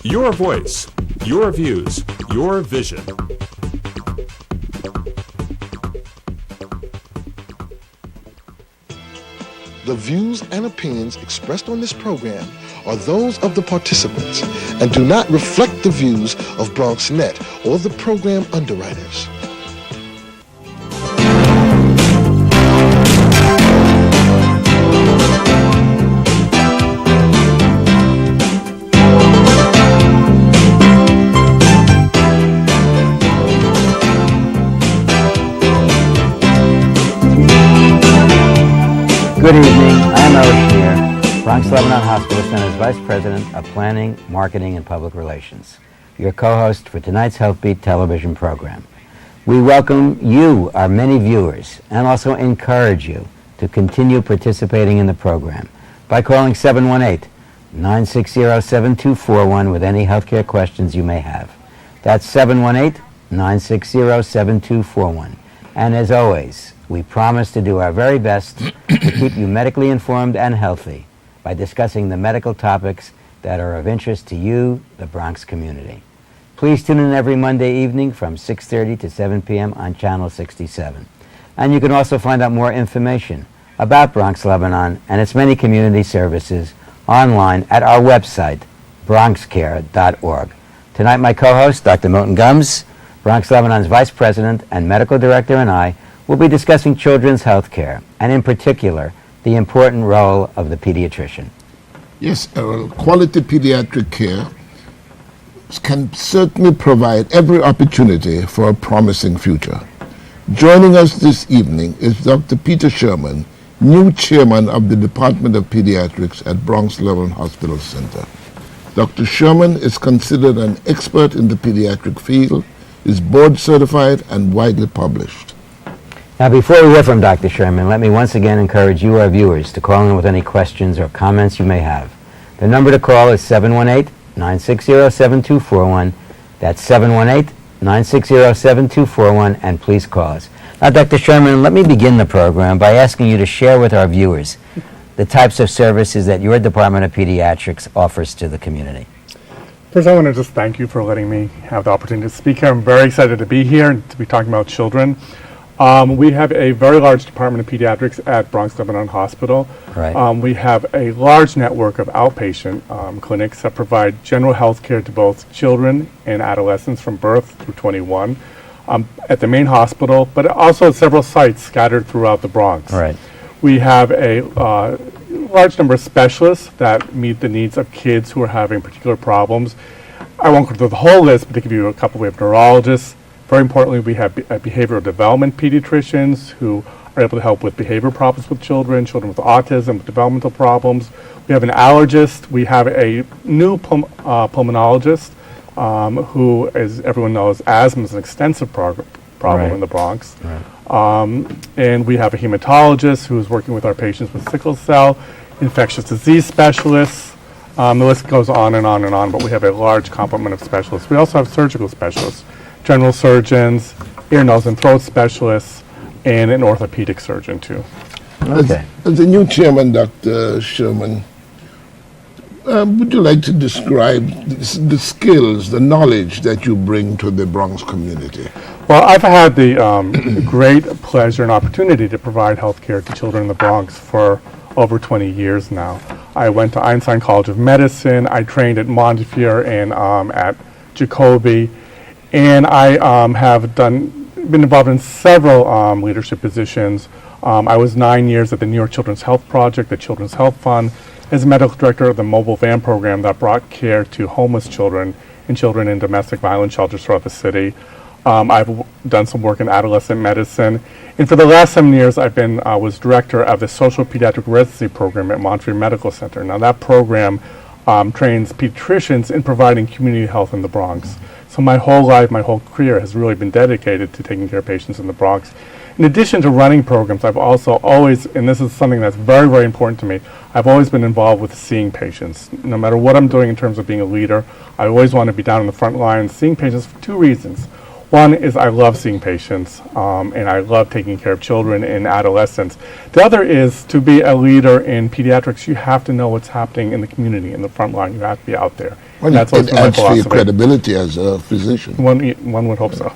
Your voice, your views, your vision. The views and opinions expressed on this program are those of the participants and do not reflect the views of BronxNet or the program underwriters. Good evening. I am Ellis Shear, Bronx Lebanon Hospital Center's Vice President of Planning, Marketing, and Public Relations, your co-host for tonight's HealthBeat television program. We welcome you, our many viewers, and also encourage you to continue participating in the program by calling 718-960-7241 with any healthcare questions you may have. That's 718-960-7241. And as always, we promise to do our very best to keep you medically informed and healthy by discussing the medical topics that are of interest to you, the Bronx community. Please tune in every Monday evening from 6:30 to 7 p.m. on Channel 67. And you can also find out more information about Bronx Lebanon and its many community services online at our website, bronxcare.org. Tonight, my co-host, Dr. Milton Gums, Bronx Lebanon's Vice President and Medical Director, and I will be discussing children's health care, and in particular, the important role of the pediatrician. Yes, quality pediatric care can certainly provide every opportunity for a promising future. Joining us this evening is Dr. Peter Sherman, new chairman of the Department of Pediatrics at Bronx Lebanon Hospital Center. Dr. Sherman is considered an expert in the pediatric field, is board certified and widely published. Now, before we hear from Dr. Sherman, let me once again encourage you, our viewers, to call in with any questions or comments you may have. The number to call is 718-960-7241. That's 718-960-7241, and please call us. Now, Dr. Sherman, let me begin the program by asking you to share with our viewers the types of services that your Department of Pediatrics offers to the community. First, I want to just thank you for letting me have the opportunity to speak here. I'm very excited to be here and to be talking about children. We have a very large Department of Pediatrics at Bronx Lebanon Hospital. Right. We have a large network of outpatient clinics that provide general health care to both children and adolescents from birth through 21 at the main hospital, but also at several sites scattered throughout the Bronx. Right. We have a large number of specialists that meet the needs of kids who are having particular problems. I won't go through the whole list, but to give you a couple, we have neurologists. Very importantly, we have behavioral development pediatricians who are able to help with behavior problems with children with autism, with developmental problems. We have an allergist. We have a new pulmonologist who, as everyone knows, asthma is an extensive problem Right. in the Bronx. Right. And we have a hematologist who is working with our patients with sickle cell, infectious disease specialists. The list goes on and on and on, but we have a large complement of specialists. We also have surgical specialists, general surgeons, ear, nose, and throat specialists, and an orthopedic surgeon, too. Okay. As the new chairman, Dr. Sherman, would you like to describe the skills, the knowledge that you bring to the Bronx community? Well, I've had the great pleasure and opportunity to provide health care to children in the Bronx for over 20 years now. I went to Einstein College of Medicine. I trained at Montefiore and at Jacobi. And I have been involved in several leadership positions. I was 9 years at the New York Children's Health Project, the Children's Health Fund, as medical director of the mobile van program that brought care to homeless children and children in domestic violence shelters throughout the city. I've done some work in adolescent medicine. And for the last 7 years, I was director of the social pediatric residency program at Montefiore Medical Center. Now that program trains pediatricians in providing community health in the Bronx. So my whole life, my whole career has really been dedicated to taking care of patients in the Bronx. In addition to running programs, I've also always, and this is something that's very, very important to me, I've always been involved with seeing patients. No matter what I'm doing in terms of being a leader, I always want to be down in the front line seeing patients for two reasons. One is I love seeing patients, and I love taking care of children and adolescents. The other is to be a leader in pediatrics, you have to know what's happening in the community, in the front line. You have to be out there. Well, That's always it been my adds to your philosophy. credibility as a physician. One would hope so.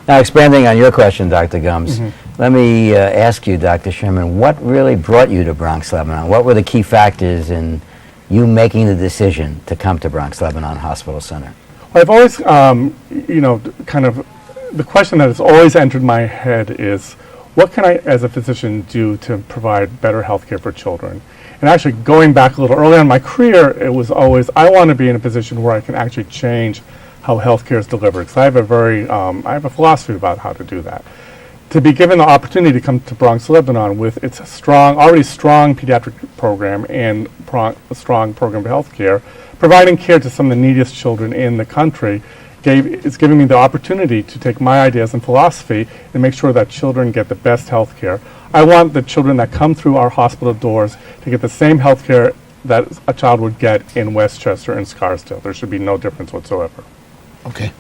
Now, expanding on your question, Dr. Gums, let me ask you, Dr. Sherman, what really brought you to Bronx Lebanon? What were the key factors in you making the decision to come to Bronx Lebanon Hospital Center? Well, I've always, kind of, the question that has always entered my head is, what can I, as a physician, do to provide better health care for children? And actually, going back a little early in my career, it was always, I want to be in a position where I can actually change how healthcare is delivered. Because I have a philosophy about how to do that. To be given the opportunity to come to Bronx, Lebanon with its already strong pediatric program and a strong program of healthcare, providing care to some of the neediest children in the country, it's giving me the opportunity to take my ideas and philosophy and make sure that children get the best health care. I want the children that come through our hospital doors to get the same health care that a child would get in Westchester and Scarsdale. There should be no difference whatsoever. Okay.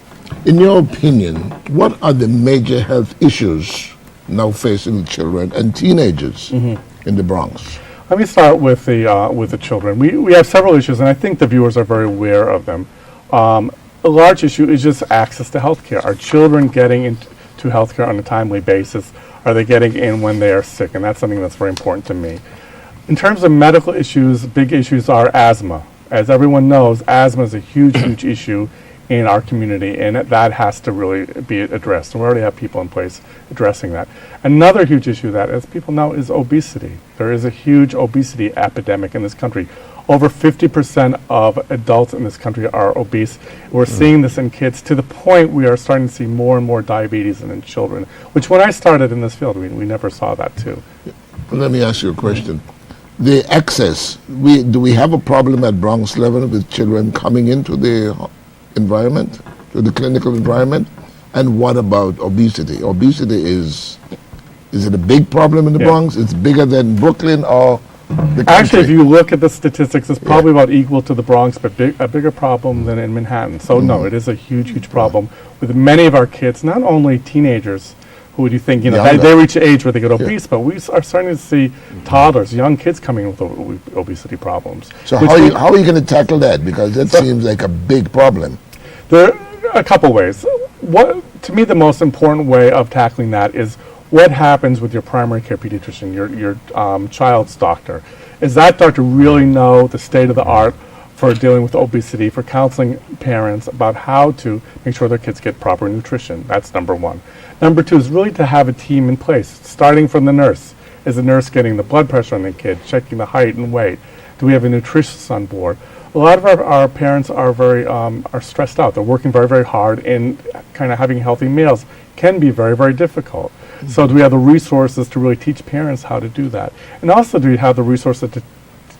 In your opinion, what are the major health issues now facing children and teenagers in the Bronx? Let me start with the children. We have several issues, and I think the viewers are very aware of them. A large issue is just access to health care. Are children getting into health care on a timely basis? Are they getting in when they are sick? And that's something that's very important to me. In terms of medical issues, big issues are asthma. As everyone knows, asthma is a huge, huge issue in our community, and that has to really be addressed. And we already have people in place addressing that. Another huge issue that, as people know, is obesity. There is a huge obesity epidemic in this country. Over 50% of adults in this country are obese. We're seeing this in kids to the point we are starting to see more and more diabetes in children, which when I started in this field, we never saw that too. Let me ask you a question. The access, do we have a problem at Bronx Lebanon with children coming into the environment, to the clinical environment? And what about obesity? Obesity is it a big problem in the Bronx? It's bigger than Brooklyn or the country? Actually, if you look at the statistics, it's probably about equal to the Bronx, but a bigger problem than in Manhattan. So no, it is a huge, huge problem with many of our kids, not only teenagers, who you think, they reach an age where they get obese, but we are starting to see toddlers, young kids coming with obesity problems. So how are you going to tackle that? Because that seems like a big problem. There are a couple ways. To me, the most important way of tackling that is what happens with your primary care pediatrician, your child's doctor. Does that doctor really know the state of the art for dealing with obesity, for counseling parents about how to make sure their kids get proper nutrition? That's number one. Number two is really to have a team in place, starting from the nurse. Is the nurse getting the blood pressure on the kid, checking the height and weight? Do we have a nutritionist on board? A lot of our parents are very are stressed out. They're working very, very hard, and kind of having healthy meals can be very, very difficult. So do we have the resources to really teach parents how to do that? And also, do we have the resources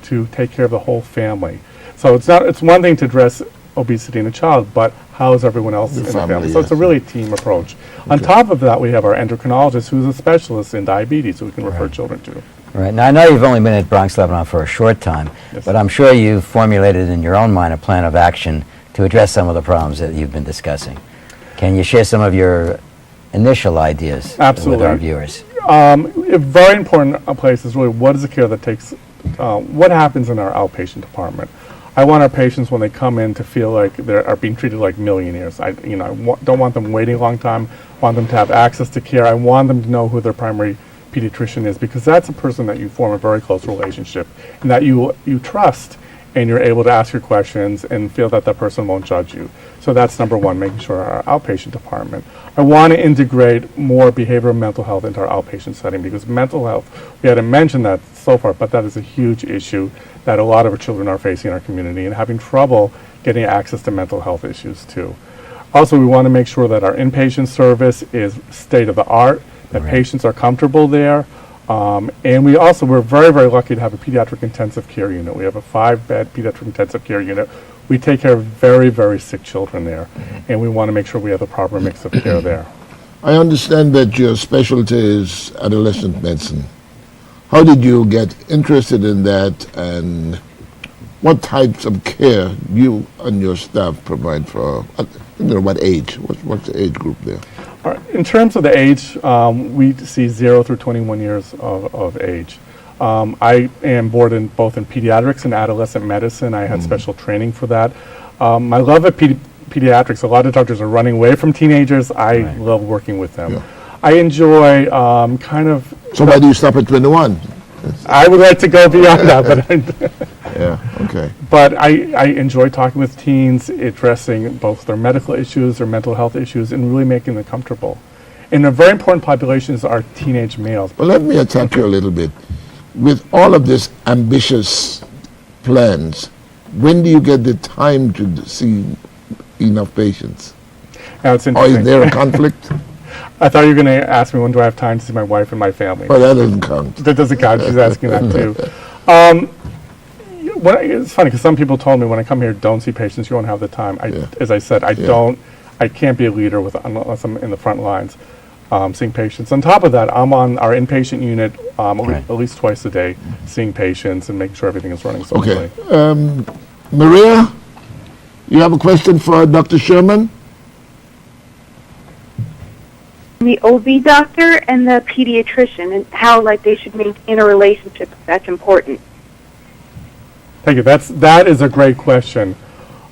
to take care of the whole family? So it's one thing to address obesity in a child, but how is everyone else in the family? So it's a really team approach. On top of that, we have our endocrinologist, who's a specialist in diabetes, who we can refer children to. Right. Now, I know you've only been at Bronx Lebanon for a short time, but I'm sure you've formulated in your own mind a plan of action to address some of the problems that you've been discussing. Can you share some of your initial ideas with our viewers? A very important place is really what is the care that takes, what happens in our outpatient department. I want our patients, when they come in, to feel like they are being treated like millionaires. I don't want them waiting a long time. I want them to have access to care. I want them to know who their primary pediatrician is, because that's a person that you form a very close relationship and that you trust, and you're able to ask your questions and feel that that person won't judge you. So that's number one, making sure our outpatient department. I want to integrate more behavioral and mental health into our outpatient setting, because mental health, we hadn't mentioned that so far, but that is a huge issue that a lot of our children are facing in our community and having trouble getting access to mental health issues too. Also, we want to make sure that our inpatient service is state of the art, that patients are comfortable there. And we're very, very lucky to have a pediatric intensive care unit. We have a 5-bed pediatric intensive care unit. We take care of very, very sick children there, and we want to make sure we have the proper mix of care there. I understand that your specialty is adolescent medicine. How did you get interested in that, and what types of care you and your staff provide for, what age? What's the age group there? In terms of the age, we see 0 through 21 years of age. I am board both in pediatrics and adolescent medicine. I had special training for that. I love at pediatrics. A lot of doctors are running away from teenagers. I love working with them. Yeah. I enjoy So why do you stop at 21? I would like to go beyond that, but Yeah, okay. But I enjoy talking with teens, addressing both their medical issues, their mental health issues, and really making them comfortable. And a very important population is our teenage males. Well, let me attack you a little bit. With all of these ambitious plans, when do you get the time to see enough patients? Now, it's Or interesting. is there a conflict? I thought you were going to ask me when do I have time to see my wife and my family. Well, that doesn't count. That doesn't count. She's asking that too. It's funny because some people told me when I come here, don't see patients. You won't have the time. As I said, I can't be a leader unless I'm in the front lines seeing patients. On top of that, I'm on our inpatient unit at least twice a day, seeing patients and making sure everything is running smoothly. Okay. Maria, you have a question for Dr. Sherman? The OB doctor and the pediatrician, and how they should maintain a relationship. That's important. Thank you. That is a great question.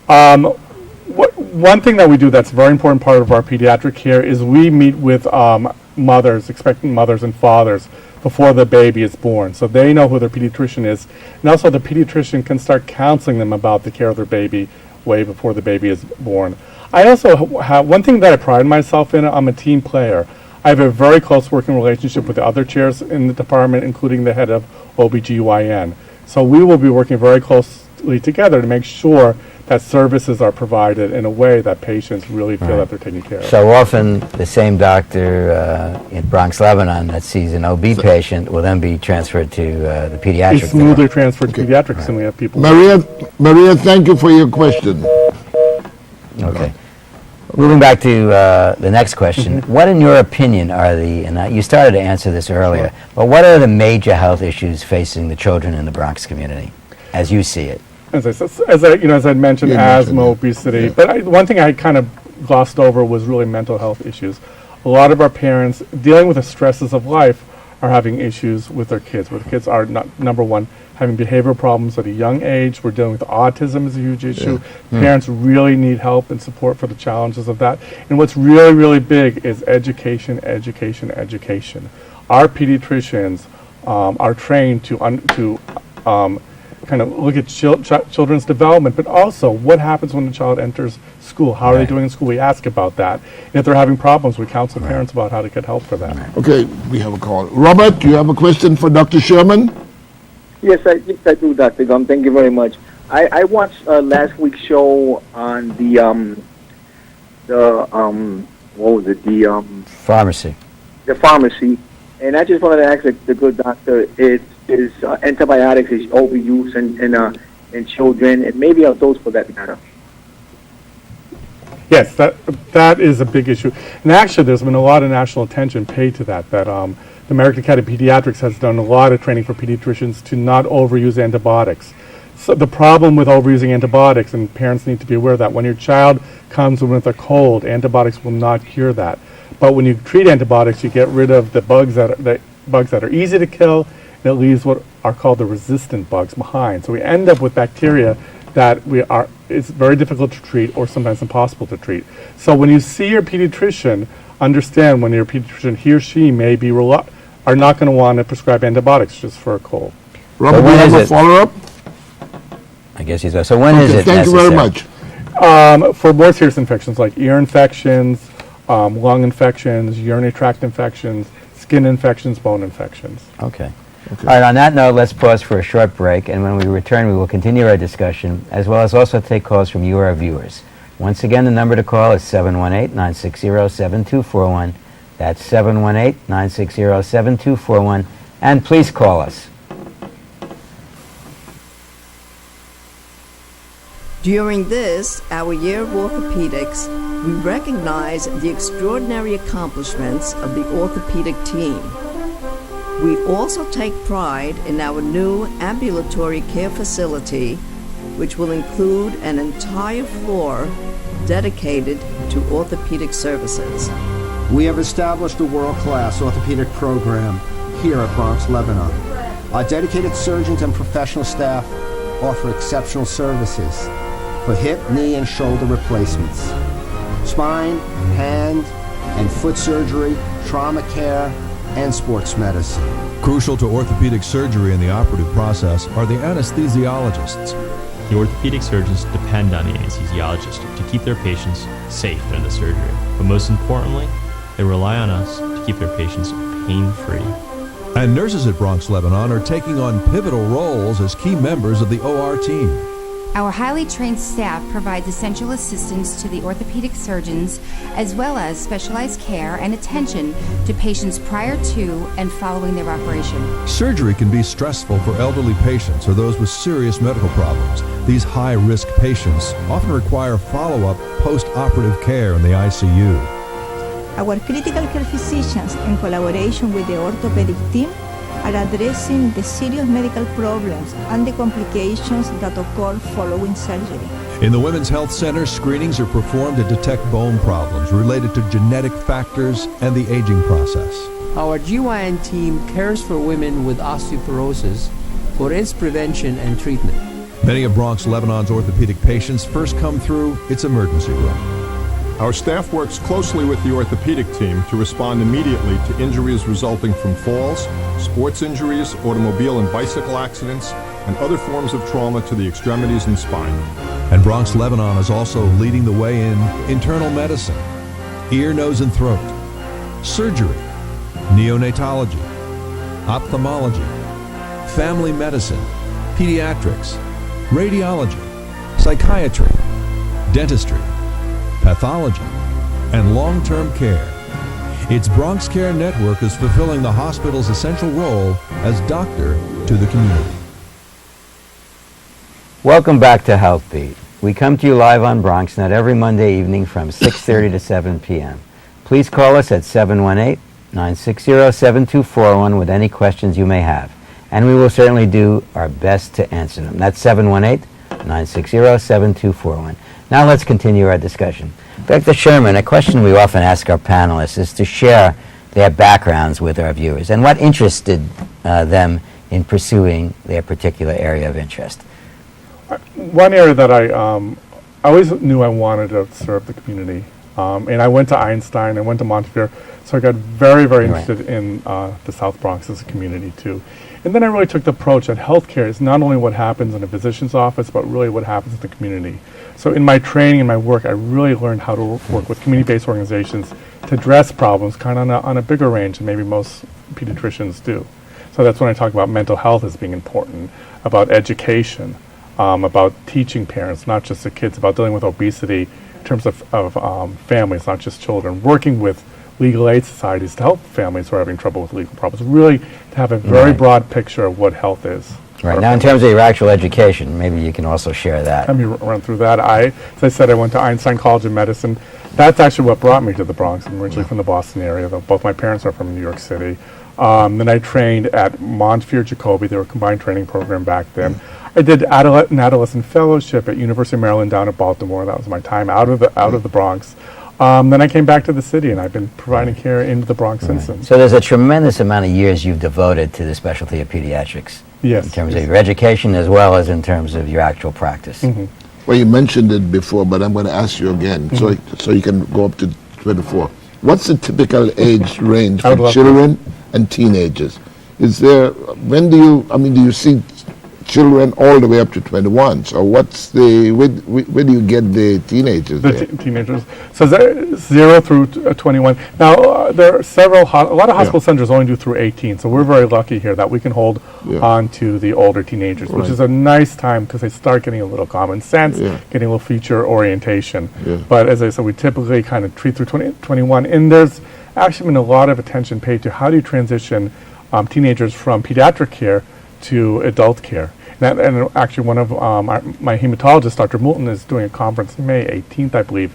One thing that we do that's a very important part of our pediatric care is we meet with mothers, expectant mothers and fathers before the baby is born, so they know who their pediatrician is, and also the pediatrician can start counseling them about the care of their baby way before the baby is born. I also have one thing that I pride myself in. I'm a team player. I have a very close working relationship with the other chairs in the department, including the head of OBGYN. So we will be working very closely together to make sure that services are provided in a way that patients really feel that they're taken care of. So often the same doctor in Bronx, Lebanon that sees an OB patient will then be transferred to the pediatric. It's smoothly transferred to pediatrics, and we have people. Maria, thank you for your question. Okay. Moving back to the next question, what in your opinion are and you started to answer this earlier, but what are the major health issues facing the children in the Bronx community, as you see it? As I mentioned, asthma, obesity, but one thing I kind of glossed over was really mental health issues. A lot of our parents, dealing with the stresses of life, are having issues with their kids, where the kids are, number one, having behavioral problems at a young age. We're dealing with autism is a huge issue. Parents really need help and support for the challenges of that. And what's really, really big is education, education, education. Our pediatricians are trained to kind of look at children's development, but also what happens when the child enters school. How are they doing in school? We ask about that. And if they're having problems, we counsel parents about how to get help for that. Okay, we have a call. Robert, do you have a question for Dr. Sherman? Yes, I do, Dr. Gum. Thank you very much. I watched last week's show on what was it? Pharmacy. The pharmacy, and I just wanted to ask the good doctor: is antibiotics is overuse in children, and maybe adults for that matter? Yes, that is a big issue. And actually, there's been a lot of national attention paid to that. The American Academy of Pediatrics has done a lot of training for pediatricians to not overuse antibiotics. So the problem with overusing antibiotics, and parents need to be aware of that, when your child comes with a cold, antibiotics will not cure that. But when you treat antibiotics, you get rid of the bugs that are easy to kill, and it leaves what are called the resistant bugs behind. So we end up with bacteria that it's very difficult to treat or sometimes impossible to treat. So when you see your pediatrician, understand when your pediatrician, he or she may be are not going to want to prescribe antibiotics just for a cold. Robert, do you have a follow-up? I guess he's so when is it Thank you very much. For more serious infections like ear infections, lung infections, urinary tract infections, skin infections, bone infections. Okay. All right, on that note, let's pause for a short break, and when we return, we will continue our discussion, as well as also take calls from you, our viewers. Once again, the number to call is 718-960-7241. That's 718-960-7241, and please call us. During this, our year of orthopedics, we recognize the extraordinary accomplishments of the orthopedic team. We also take pride in our new ambulatory care facility, which will include an entire floor dedicated to orthopedic services. We have established a world-class orthopedic program here at Bronx, Lebanon. Our dedicated surgeons and professional staff offer exceptional services. for hip, knee, and shoulder replacements. Spine, hand, and foot surgery, trauma care, and sports medicine. Crucial to orthopedic surgery in the operative process are the anesthesiologists. The orthopedic surgeons depend on the anesthesiologist to keep their patients safe during the surgery. But most importantly, they rely on us to keep their patients pain-free. And nurses at Bronx Lebanon are taking on pivotal roles as key members of the OR team. Our highly trained staff provides essential assistance to the orthopedic surgeons, as well as specialized care and attention to patients prior to and following their operation. Surgery can be stressful for elderly patients or those with serious medical problems. These high-risk patients often require follow-up post-operative care in the ICU. Our critical care physicians, in collaboration with the orthopedic team, are addressing the serious medical problems and the complications that occur following surgery. In the Women's Health Center, screenings are performed to detect bone problems related to genetic factors and the aging process. Our GYN team cares for women with osteoporosis for its prevention and treatment. Many of Bronx Lebanon's orthopedic patients first come through its emergency room. Our staff works closely with the orthopedic team to respond immediately to injuries resulting from falls, sports injuries, automobile and bicycle accidents, and other forms of trauma to the extremities and spine. And Bronx Lebanon is also leading the way in internal medicine, ear, nose, and throat, surgery, neonatology, ophthalmology, family medicine, pediatrics, radiology, psychiatry, dentistry, pathology, and long-term care. Its Bronx Care Network is fulfilling the hospital's essential role as doctor to the community. Welcome back to HealthBeat. We come to you live on BronxNet every Monday evening from 6:30 to 7 p.m. Please call us at 718-960-7241 with any questions you may have, and we will certainly do our best to answer them. That's 718-960-7241. Now let's continue our discussion. Dr. Sherman, a question we often ask our panelists is to share their backgrounds with our viewers and what interested them in pursuing their particular area of interest. One area that I always knew I wanted to serve the community, and I went to Einstein, I went to Montefiore, so I got very, very interested in the South Bronx as a community too. And then I really took the approach that healthcare is not only what happens in a physician's office, but really what happens in the community. So in my training and my work, I really learned how to work with community-based organizations to address problems kind of on a bigger range than maybe most pediatricians do. So that's when I talk about mental health as being important, about education, about teaching parents, not just the kids, about dealing with obesity in terms of families, not just children, working with legal aid societies to help families who are having trouble with legal problems, really to have a very broad picture of what health is. Right. Now, in terms of your actual education, maybe you can also share that. Let me run through that. As I said, I went to Einstein College of Medicine. That's actually what brought me to the Bronx. I'm originally from the Boston area, though both my parents are from New York City. Then I trained at Montefiore Jacobi. They were a combined training program back then. I did an adolescent fellowship at University of Maryland down at Baltimore. That was my time out of the Bronx. Then I came back to the city, and I've been providing care in the Bronx since then. So there's a tremendous amount of years you've devoted to the specialty of pediatrics. Yes. In terms of your education as well as in terms of your actual practice. Mm-hmm. Well, you mentioned it before, but I'm going to ask you again, so you can go up to 24. What's the typical age range for children and teenagers? Is there, do you see children all the way up to 21? So what's where do you get the teenagers? The teenagers. So 0 through 21. Now, there are a lot of hospital centers only do through 18, so we're very lucky here that we can hold on to the older teenagers, which is a nice time because they start getting a little common sense, getting a little future orientation. But as I said, we typically kind of treat through 21, and there's actually been a lot of attention paid to how do you transition teenagers from pediatric care to adult care. And actually one of my hematologists, Dr. Moulton, is doing a conference May 18th, I believe,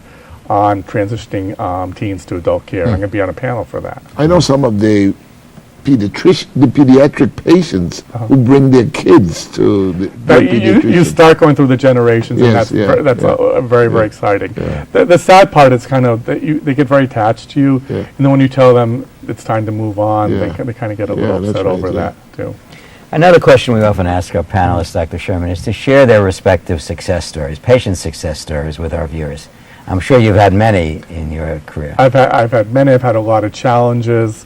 on transitioning teens to adult care. I'm going to be on a panel for that. I know some of the pediatric patients who bring their kids to the pediatrician. You start going through the generations, and that's very, very exciting. The sad part is kind of that they get very attached to you, and then when you tell them it's time to move on, they kind of get a little upset over that too. Another question we often ask our panelists, Dr. Sherman, is to share their respective success stories, patient success stories with our viewers. I'm sure you've had many in your career. I've had many. I've had a lot of challenges.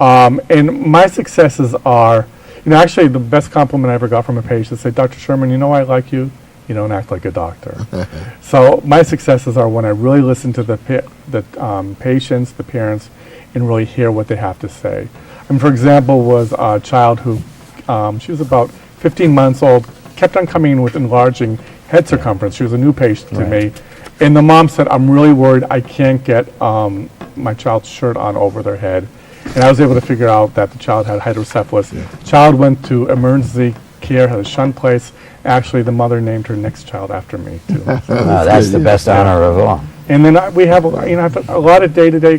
And my successes are, actually the best compliment I ever got from a patient said, Dr. Sherman, I like you. You don't act like a doctor. So my successes are when I really listen to the patients, the parents, and really hear what they have to say. And for example, was a child who, she was about 15 months old, kept on coming in with enlarging head circumference. She was a new patient to me. And the mom said, I'm really worried I can't get my child's shirt on over their head. And I was able to figure out that the child had hydrocephalus. The child went to emergency care, had a shunt place. Actually, the mother named her next child after me, too. That's the best honor of all. And then we have, a lot of day-to-day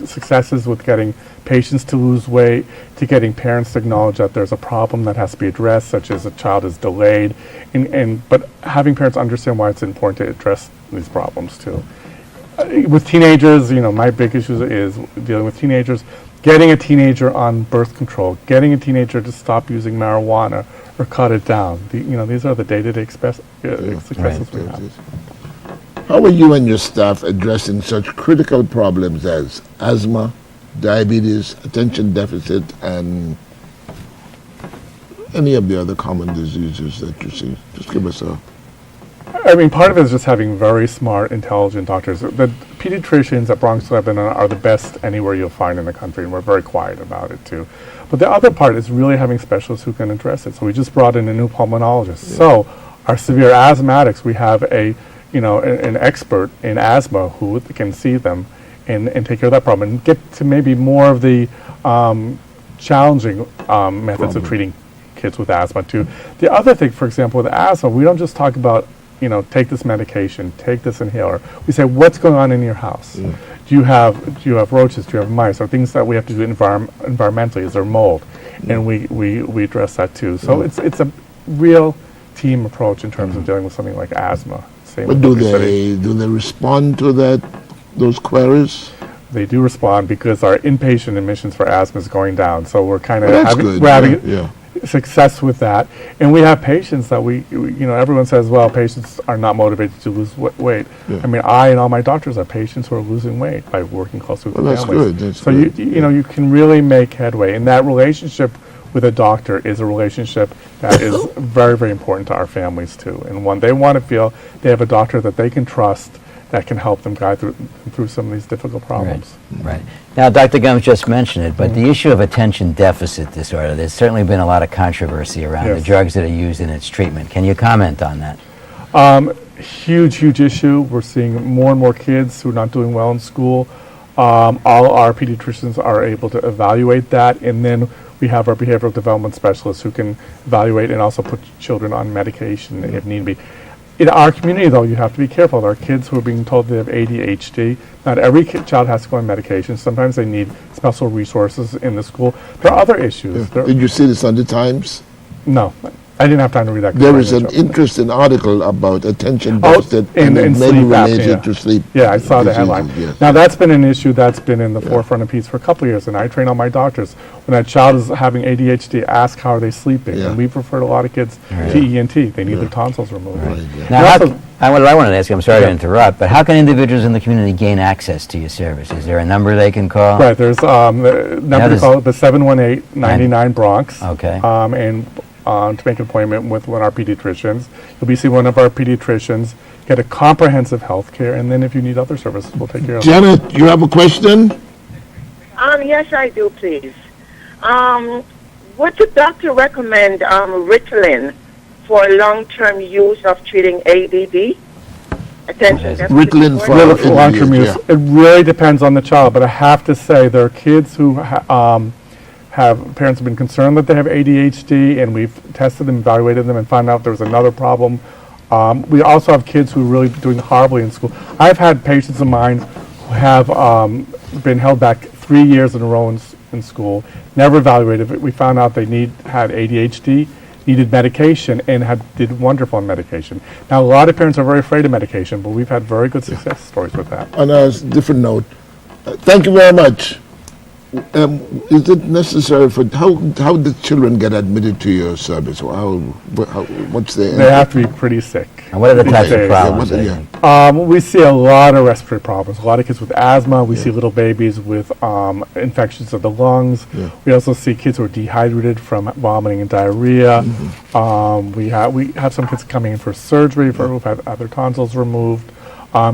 successes with getting patients to lose weight, to getting parents to acknowledge that there's a problem that has to be addressed, such as a child is delayed, but having parents understand why it's important to address these problems too. With teenagers, my big issue is dealing with teenagers, getting a teenager on birth control, getting a teenager to stop using marijuana or cut it down. These are the day-to-day successes we have. How are you and your staff addressing such critical problems as asthma, diabetes, attention deficit, and any of the other common diseases that you see? Just give us a... part of it is just having very smart, intelligent doctors. The pediatricians at Bronx Lebanon are the best anywhere you'll find in the country, and we're very quiet about it too. But the other part is really having specialists who can address it. So we just brought in a new pulmonologist. Yeah. So our severe asthmatics, we have an expert in asthma who can see them and take care of that problem and get to maybe more of the challenging methods of treating kids with asthma too. The other thing, for example, with asthma, we don't just talk about, take this medication, take this inhaler. We say, what's going on in your house? Yeah. Do you have roaches? Do you have mice? Or things that we have to do environmentally? Is there mold? Yeah. And we address that too. So it's a real team approach in terms of dealing with something like asthma. But do they respond to those queries? They do respond because our inpatient admissions for asthma is going down. So we're kind of having success with that. And we have patients that everyone says, well, patients are not motivated to lose weight. Yeah. I and all my doctors are patients who are losing weight by working closely with the families. That's so good. You can really make headway. And that relationship with a doctor is a relationship that is very, very important to our families too. And one, they want to feel they have a doctor that they can trust that can help them guide through some of these difficult problems. Right. Now, Dr. Gumbs just mentioned it, but the issue of attention deficit disorder, there's certainly been a lot of controversy around the drugs that are used in its treatment. Can you comment on that? Huge issue. We're seeing more and more kids who are not doing well in school. All our pediatricians are able to evaluate that, and then we have our behavioral development specialists who can evaluate and also put children on medication if need be. In our community, though, you have to be careful. There are kids who are being told they have ADHD. Not every child has to go on medication. Sometimes they need special resources in the school. There are other issues. Yeah. Did you see this on the Times? No. I didn't have time to read that. There is an interesting article about attention deficit and maybe related to sleep. Yeah, I saw the headline. Yes. Now, that's been an issue that's been in the forefront of peace for a couple of years, and I train all my doctors. When a child is having ADHD, ask how are they sleeping. And we've referred a lot of kids to ENT. They need their tonsils removed. Now, I wanted to ask you, I'm sorry to interrupt, but how can individuals in the community gain access to your service? Is there a number they can call? Right, there's a number to call, the 718-99 Bronx. Okay. And to make an appointment with one of our pediatricians. You'll be seeing one of our pediatricians, get a comprehensive health care, and then if you need other services, we'll take care of it. Janet, you have a question? Yes, I do, please. Would the doctor recommend Ritalin for long-term use of treating ADD? Ritalin for long-term use. It really depends on the child, but I have to say there are kids who parents have been concerned that they have ADHD, and we've tested them, evaluated them, and found out there was another problem. We also have kids who are really doing horribly in school. I've had patients of mine who have been held back 3 years in a row in school, never evaluated. We found out they had ADHD, needed medication, and did wonderful on medication. Now, a lot of parents are very afraid of medication, but we've had very good success stories with that. On a different note, thank you very much. is it necessary for how the children get admitted to your service? Or what's their? They have to be pretty sick. And what are the types of problems? We see a lot of respiratory problems. A lot of kids with asthma. We see little babies with infections of the lungs. Yeah. We also see kids who are dehydrated from vomiting and diarrhea. We have some kids coming in for surgery who've had their tonsils removed.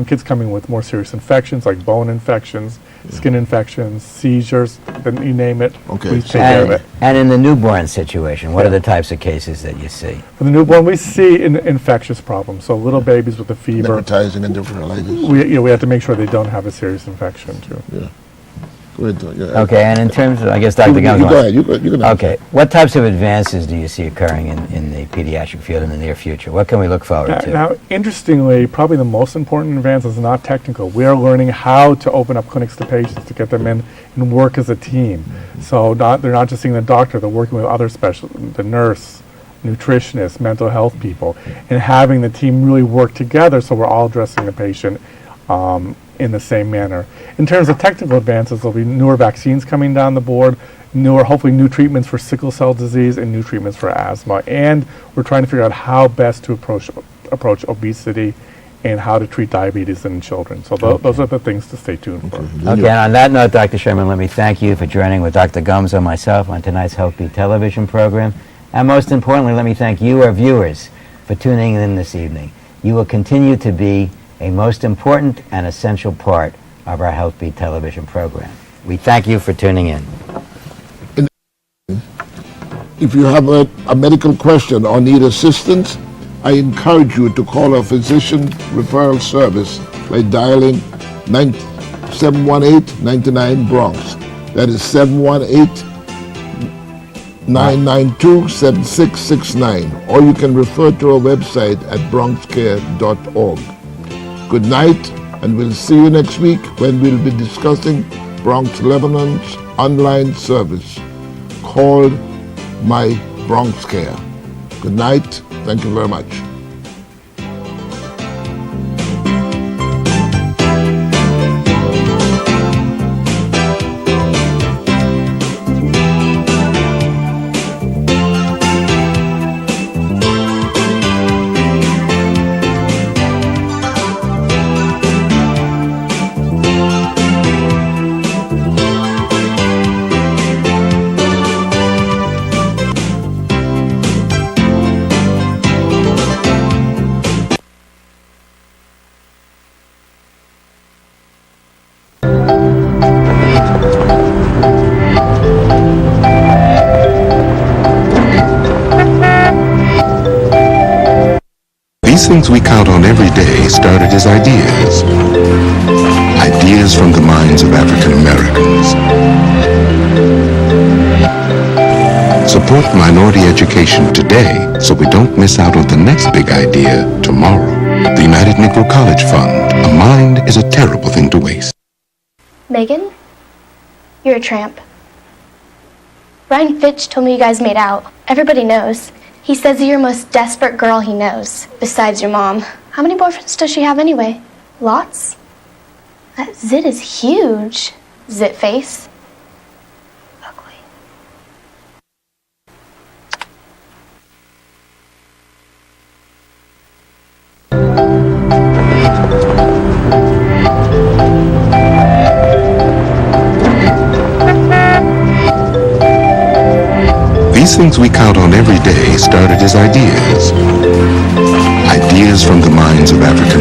Kids coming with more serious infections like bone infections, skin infections, seizures, you name it. We take care of it. And in the newborn situation, what are the types of cases that you see? For the newborn, we see infectious problems. So little babies with a fever. Necrotizing enterocolitis. We have to make sure they don't have a serious infection too. Yeah. Go ahead. Okay, and in terms of, I guess, Dr. Gumbs. You go ahead. Okay, what types of advances do you see occurring in the pediatric field in the near future? What can we look forward to? Now, interestingly, probably the most important advance is not technical. We are learning how to open up clinics to patients to get them in and work as a team. So they're not just seeing the doctor, they're working with other specialists, the nurse, nutritionists, mental health people, and having the team really work together so we're all addressing the patient in the same manner. In terms of technical advances, there'll be newer vaccines coming down the board, hopefully new treatments for sickle cell disease and new treatments for asthma. And we're trying to figure out how best to approach obesity and how to treat diabetes in children. So those are the things to stay tuned for. Okay, and on that note, Dr. Sherman, let me thank you for joining with Dr. Gumbs and myself on tonight's HealthBeat television program. And most importantly, let me thank you, our viewers, for tuning in this evening. You will continue to be a most important and essential part of our HealthBeat television program. We thank you for tuning in. If you have a medical question or need assistance, I encourage you to call our physician referral service by dialing 718-99 Bronx. That is 718-992-7669. Or you can refer to our website at bronxcare.org. Good night, and we'll see you next week when we'll be discussing Bronx, Lebanon's online service called My Bronx Care. Good night. Thank you very much. These things we count on every day started as ideas. Ideas from the minds of African Americans. Support minority education today so we don't miss out on the next big idea tomorrow. The United Negro College Fund. A mind is a terrible thing to waste. Megan, you're a tramp. Brian Fitch told me you guys made out. Everybody knows. He says you're the most desperate girl he knows, besides your mom. How many boyfriends does she have anyway? Lots? That zit is huge. Zit face. Ugly. These things we count on every day started as ideas. Ideas from the minds of African